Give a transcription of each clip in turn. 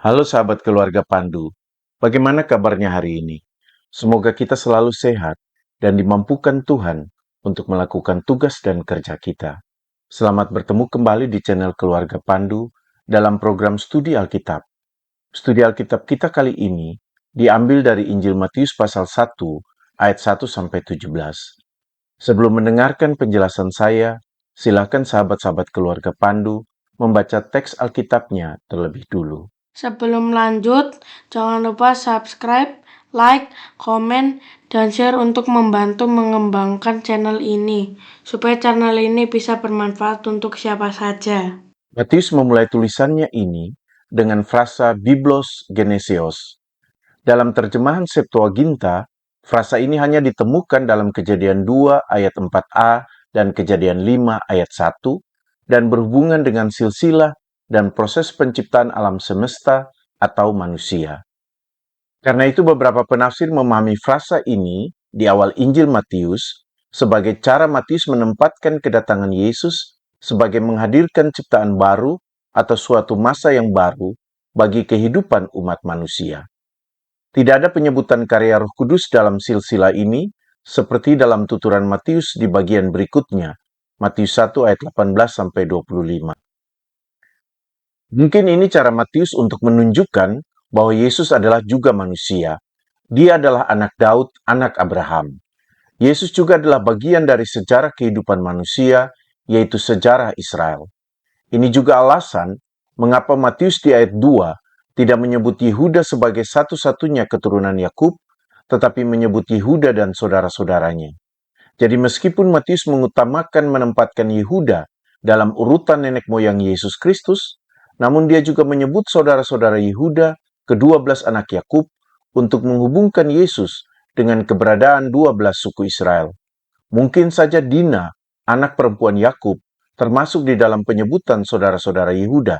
Halo sahabat keluarga Pandu, bagaimana kabarnya hari ini? Semoga kita selalu sehat dan dimampukan Tuhan untuk melakukan tugas dan kerja kita. Selamat bertemu kembali di channel Keluarga Pandu dalam program Studi Alkitab. Studi Alkitab kita kali ini diambil dari Injil Matius pasal 1 ayat 1-17. Sebelum mendengarkan penjelasan saya, silakan sahabat-sahabat keluarga Pandu membaca teks Alkitabnya terlebih dulu. Sebelum lanjut, jangan lupa subscribe, like, komen, dan share untuk membantu mengembangkan channel ini, supaya channel ini bisa bermanfaat untuk siapa saja. Matius memulai tulisannya ini dengan frasa Biblos Geneseos. Dalam terjemahan Septuaginta, frasa ini hanya ditemukan dalam Kejadian 2 ayat 4a dan Kejadian 5 ayat 1 dan berhubungan dengan silsilah dan proses penciptaan alam semesta atau manusia. Karena itu beberapa penafsir memahami frasa ini di awal Injil Matius sebagai cara Matius menempatkan kedatangan Yesus sebagai menghadirkan ciptaan baru atau suatu masa yang baru bagi kehidupan umat manusia. Tidak ada penyebutan karya Roh Kudus dalam silsilah ini seperti dalam tuturan Matius di bagian berikutnya, Matius 1 ayat 18-25. Mungkin ini cara Matius untuk menunjukkan bahwa Yesus adalah juga manusia. Dia adalah anak Daud, anak Abraham. Yesus juga adalah bagian dari sejarah kehidupan manusia, yaitu sejarah Israel. Ini juga alasan mengapa Matius di ayat 2 tidak menyebut Yehuda sebagai satu-satunya keturunan Yakub, tetapi menyebut Yehuda dan saudara-saudaranya. Jadi meskipun Matius mengutamakan menempatkan Yehuda dalam urutan nenek moyang Yesus Kristus, namun dia juga menyebut saudara-saudara Yehuda, ke-12 anak Yakub, untuk menghubungkan Yesus dengan keberadaan 12 suku Israel. Mungkin saja Dina, anak perempuan Yakub, termasuk di dalam penyebutan saudara-saudara Yehuda,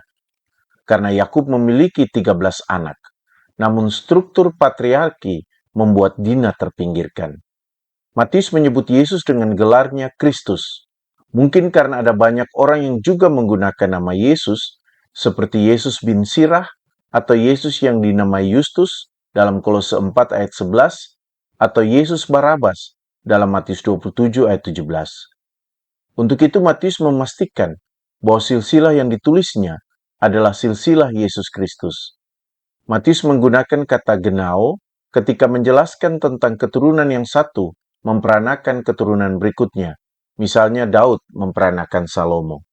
karena Yakub memiliki 13 anak. Namun struktur patriarki membuat Dina terpinggirkan. Matius menyebut Yesus dengan gelarnya Kristus. Mungkin karena ada banyak orang yang juga menggunakan nama Yesus, seperti Yesus bin Sirah atau Yesus yang dinamai Justus dalam Kolose 4 ayat 11, atau Yesus Barabas dalam Matius 27 ayat 17. Untuk itu Matius memastikan bahwa silsilah yang ditulisnya adalah silsilah Yesus Kristus. Matius menggunakan kata genao ketika menjelaskan tentang keturunan yang satu memperanakan keturunan berikutnya. Misalnya Daud memperanakan Salomo.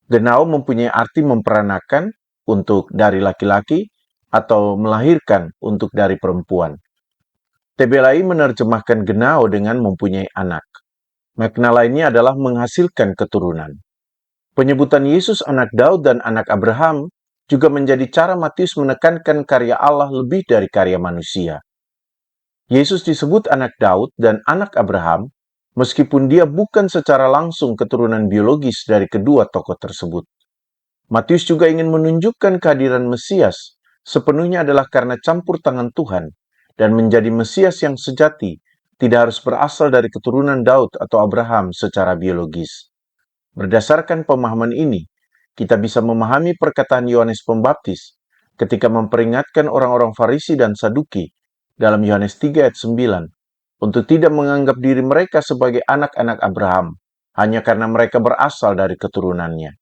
Genao mempunyai arti memperanakan untuk dari laki-laki atau melahirkan untuk dari perempuan. TBLAI menerjemahkan genao dengan mempunyai anak. Makna lainnya adalah menghasilkan keturunan. Penyebutan Yesus anak Daud dan anak Abraham juga menjadi cara Matius menekankan karya Allah lebih dari karya manusia. Yesus disebut anak Daud dan anak Abraham, meskipun dia bukan secara langsung keturunan biologis dari kedua tokoh tersebut. Matius juga ingin menunjukkan kehadiran Mesias sepenuhnya adalah karena campur tangan Tuhan, dan menjadi Mesias yang sejati tidak harus berasal dari keturunan Daud atau Abraham secara biologis. Berdasarkan pemahaman ini, kita bisa memahami perkataan Yohanes Pembaptis ketika memperingatkan orang-orang Farisi dan Saduki dalam Yohanes 3 ayat 9 untuk tidak menganggap diri mereka sebagai anak-anak Abraham hanya karena mereka berasal dari keturunannya.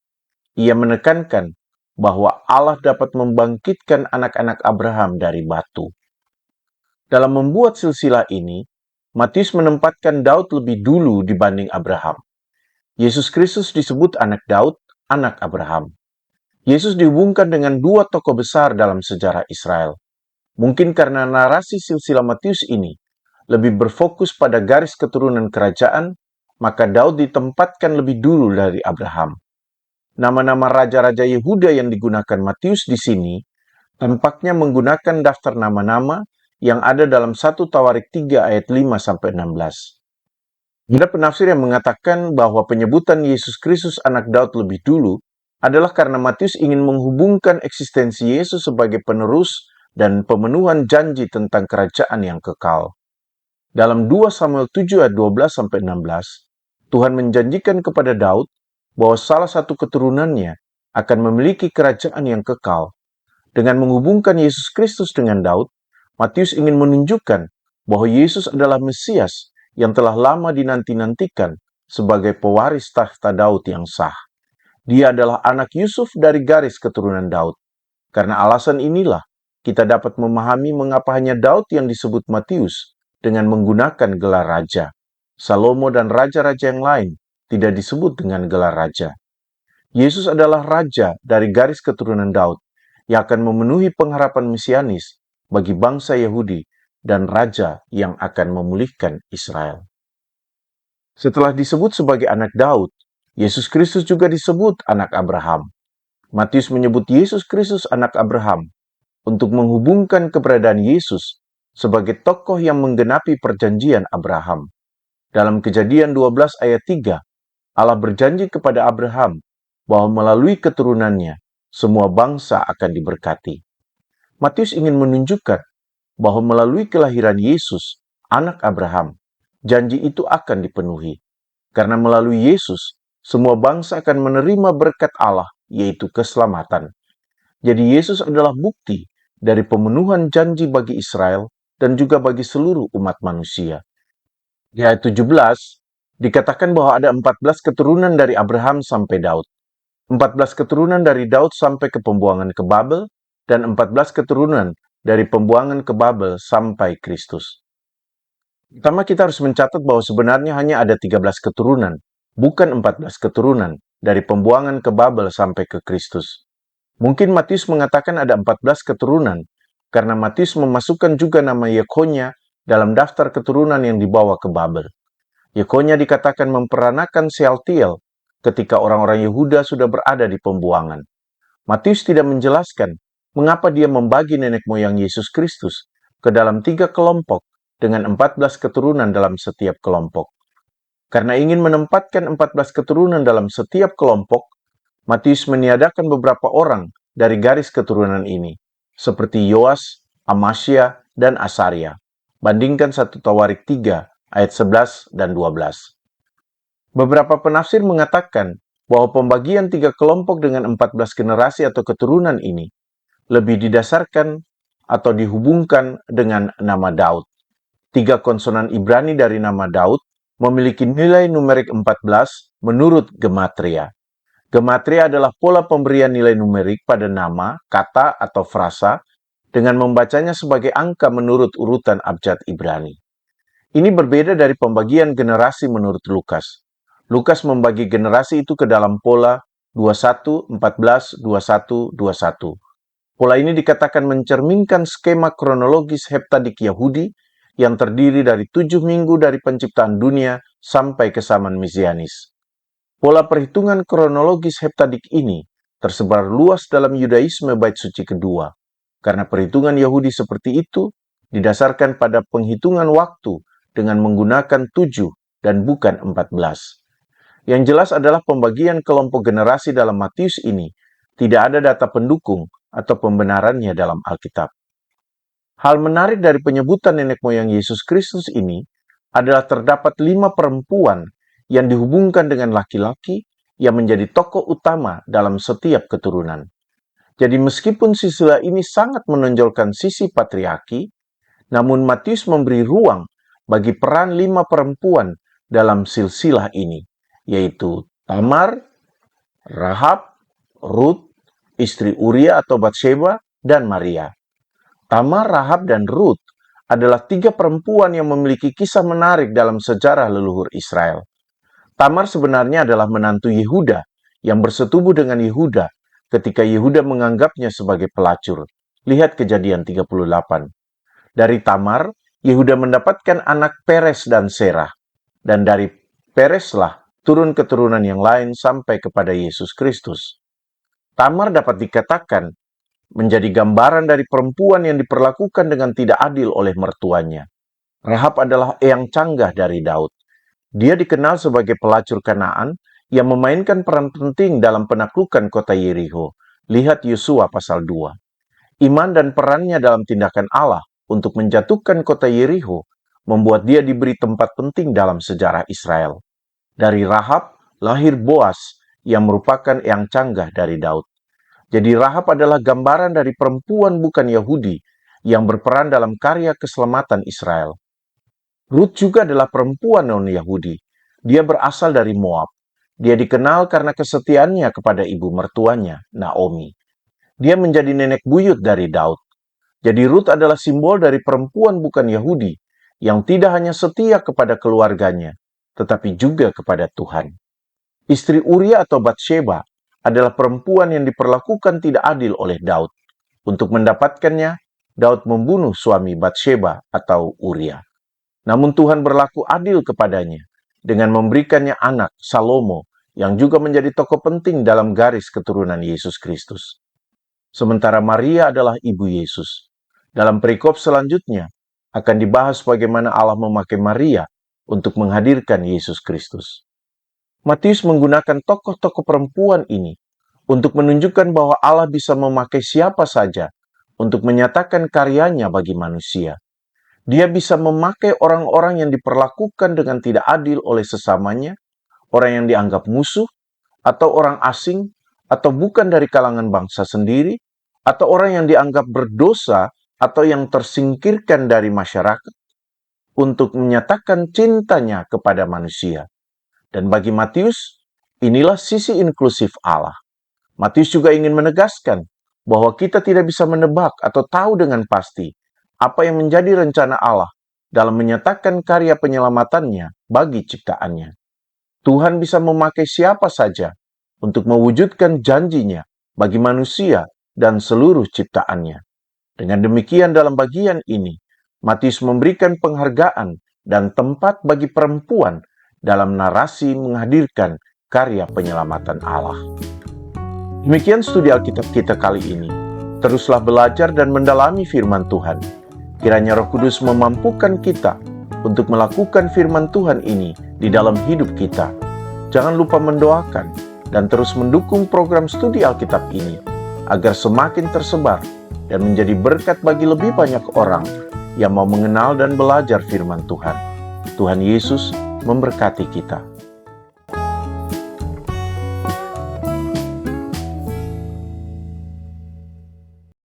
Ia menekankan bahwa Allah dapat membangkitkan anak-anak Abraham dari batu. Dalam membuat silsilah ini, Matius menempatkan Daud lebih dulu dibanding Abraham. Yesus Kristus disebut anak Daud, anak Abraham. Yesus dihubungkan dengan dua tokoh besar dalam sejarah Israel. Mungkin karena narasi silsilah Matius ini lebih berfokus pada garis keturunan kerajaan, maka Daud ditempatkan lebih dulu dari Abraham. Nama-nama raja-raja Yehuda yang digunakan Matius di sini tampaknya menggunakan daftar nama-nama yang ada dalam 1 Tawarik 3 ayat 5-16. Ada penafsir yang mengatakan bahwa penyebutan Yesus Kristus anak Daud lebih dulu adalah karena Matius ingin menghubungkan eksistensi Yesus sebagai penerus dan pemenuhan janji tentang kerajaan yang kekal. Dalam 2 Samuel 7 ayat 12-16, Tuhan menjanjikan kepada Daud bahwa salah satu keturunannya akan memiliki kerajaan yang kekal. Dengan menghubungkan Yesus Kristus dengan Daud, Matius ingin menunjukkan bahwa Yesus adalah Mesias yang telah lama dinanti-nantikan sebagai pewaris tahta Daud yang sah. Dia adalah anak Yusuf dari garis keturunan Daud. Karena alasan inilah, kita dapat memahami mengapa hanya Daud yang disebut Matius dengan menggunakan gelar raja. Salomo dan raja-raja yang lain tidak disebut dengan gelar raja. Yesus adalah raja dari garis keturunan Daud yang akan memenuhi pengharapan mesianis bagi bangsa Yahudi dan raja yang akan memulihkan Israel. Setelah disebut sebagai anak Daud, Yesus Kristus juga disebut anak Abraham. Matius menyebut Yesus Kristus anak Abraham untuk menghubungkan keberadaan Yesus sebagai tokoh yang menggenapi perjanjian Abraham. Dalam Kejadian 12 ayat 3, Allah berjanji kepada Abraham bahwa melalui keturunannya semua bangsa akan diberkati. Matius ingin menunjukkan bahwa melalui kelahiran Yesus, anak Abraham, janji itu akan dipenuhi. Karena melalui Yesus, semua bangsa akan menerima berkat Allah, yaitu keselamatan. Jadi Yesus adalah bukti dari pemenuhan janji bagi Israel dan juga bagi seluruh umat manusia. Di ayat 17, dikatakan bahwa ada 14 keturunan dari Abraham sampai Daud. 14 keturunan dari Daud sampai ke pembuangan ke Babel, dan 14 keturunan dari pembuangan ke Babel sampai Kristus. Pertama, kita harus mencatat bahwa sebenarnya hanya ada 13 keturunan, bukan 14 keturunan dari pembuangan ke Babel sampai ke Kristus. Mungkin Matius mengatakan ada 14 keturunan, karena Matius memasukkan juga nama Yekonya dalam daftar keturunan yang dibawa ke Babel. Yekonya dikatakan memperanakan Sealtiel ketika orang-orang Yehuda sudah berada di pembuangan. Matius tidak menjelaskan mengapa dia membagi nenek moyang Yesus Kristus ke dalam 3 kelompok dengan 14 keturunan dalam setiap kelompok. Karena ingin menempatkan 14 keturunan dalam setiap kelompok, Matius meniadakan beberapa orang dari garis keturunan ini, seperti Yoas, Amasya, dan Asaria. Bandingkan 1 Tawarik 3 ayat 11 dan 12. Beberapa penafsir mengatakan bahwa pembagian 3 kelompok dengan 14 generasi atau keturunan ini lebih didasarkan atau dihubungkan dengan nama Daud. 3 konsonan Ibrani dari nama Daud memiliki nilai numerik 14 menurut gematria. Gematria adalah pola pemberian nilai numerik pada nama, kata, atau frasa dengan membacanya sebagai angka menurut urutan abjad Ibrani. Ini berbeda dari pembagian generasi menurut Lukas. Lukas membagi generasi itu ke dalam pola 21, 14, 21, 21. Pola ini dikatakan mencerminkan skema kronologis heptadik Yahudi yang terdiri dari 7 minggu dari penciptaan dunia sampai ke zaman Mesianis. Pola perhitungan kronologis heptadik ini tersebar luas dalam Yudaisme bait suci kedua, karena perhitungan Yahudi seperti itu didasarkan pada penghitungan waktu dengan menggunakan 7 dan bukan 14. Yang jelas adalah pembagian kelompok generasi dalam Matius ini tidak ada data pendukung atau pembenarannya dalam Alkitab. Hal menarik dari penyebutan nenek moyang Yesus Kristus ini adalah terdapat 5 perempuan yang dihubungkan dengan laki-laki yang menjadi tokoh utama dalam setiap keturunan. Jadi meskipun silsilah ini sangat menonjolkan sisi patriarki, namun Matius memberi ruang bagi peran 5 perempuan dalam silsilah ini, yaitu Tamar, Rahab, Rut, istri Uria atau Batsheba, dan Maria. Tamar, Rahab, dan Rut adalah 3 perempuan yang memiliki kisah menarik dalam sejarah leluhur Israel. Tamar sebenarnya adalah menantu Yehuda yang bersetubuh dengan Yehuda ketika Yehuda menganggapnya sebagai pelacur. Lihat Kejadian 38. Dari Tamar, Yehuda mendapatkan anak Peres dan Serah. Dan dari Pereslah turun keturunan yang lain sampai kepada Yesus Kristus. Tamar dapat dikatakan menjadi gambaran dari perempuan yang diperlakukan dengan tidak adil oleh mertuanya. Rahab adalah eyang canggah dari Daud. Dia dikenal sebagai pelacur Kanaan yang memainkan peran penting dalam penaklukan kota Yeriho. Lihat Yosua pasal 2. Iman dan perannya dalam tindakan Allah untuk menjatuhkan kota Yeriho membuat dia diberi tempat penting dalam sejarah Israel. Dari Rahab lahir Boas yang merupakan eyang canggah dari Daud. Jadi Rahab adalah gambaran dari perempuan bukan Yahudi yang berperan dalam karya keselamatan Israel. Rut juga adalah perempuan non-Yahudi. Dia berasal dari Moab. Dia dikenal karena kesetiaannya kepada ibu mertuanya, Naomi. Dia menjadi nenek buyut dari Daud. Jadi Rut adalah simbol dari perempuan bukan Yahudi yang tidak hanya setia kepada keluarganya, tetapi juga kepada Tuhan. Istri Uria atau Batsheba adalah perempuan yang diperlakukan tidak adil oleh Daud. Untuk mendapatkannya, Daud membunuh suami Batsheba atau Uria. Namun Tuhan berlaku adil kepadanya dengan memberikannya anak, Salomo, yang juga menjadi tokoh penting dalam garis keturunan Yesus Kristus. Sementara Maria adalah ibu Yesus. Dalam perikop selanjutnya, akan dibahas bagaimana Allah memakai Maria untuk menghadirkan Yesus Kristus. Matius menggunakan tokoh-tokoh perempuan ini untuk menunjukkan bahwa Allah bisa memakai siapa saja untuk menyatakan karyanya bagi manusia. Dia bisa memakai orang-orang yang diperlakukan dengan tidak adil oleh sesamanya, orang yang dianggap musuh, atau orang asing, atau bukan dari kalangan bangsa sendiri, atau orang yang dianggap berdosa atau yang tersingkirkan dari masyarakat, untuk menyatakan cintanya kepada manusia. Dan bagi Matius, inilah sisi inklusif Allah. Matius juga ingin menegaskan bahwa kita tidak bisa menebak atau tahu dengan pasti apa yang menjadi rencana Allah dalam menyatakan karya penyelamatannya bagi ciptaannya. Tuhan bisa memakai siapa saja untuk mewujudkan janjinya bagi manusia dan seluruh ciptaannya. Dengan demikian dalam bagian ini, Matius memberikan penghargaan dan tempat bagi perempuan dalam narasi menghadirkan karya penyelamatan Allah. Demikian studi Alkitab kita kali ini. Teruslah belajar dan mendalami firman Tuhan. Kiranya Roh Kudus memampukan kita untuk melakukan firman Tuhan ini di dalam hidup kita. Jangan lupa mendoakan dan terus mendukung program studi Alkitab ini agar semakin tersebar dan menjadi berkat bagi lebih banyak orang yang mau mengenal dan belajar firman Tuhan. Tuhan Yesus memberkati kita.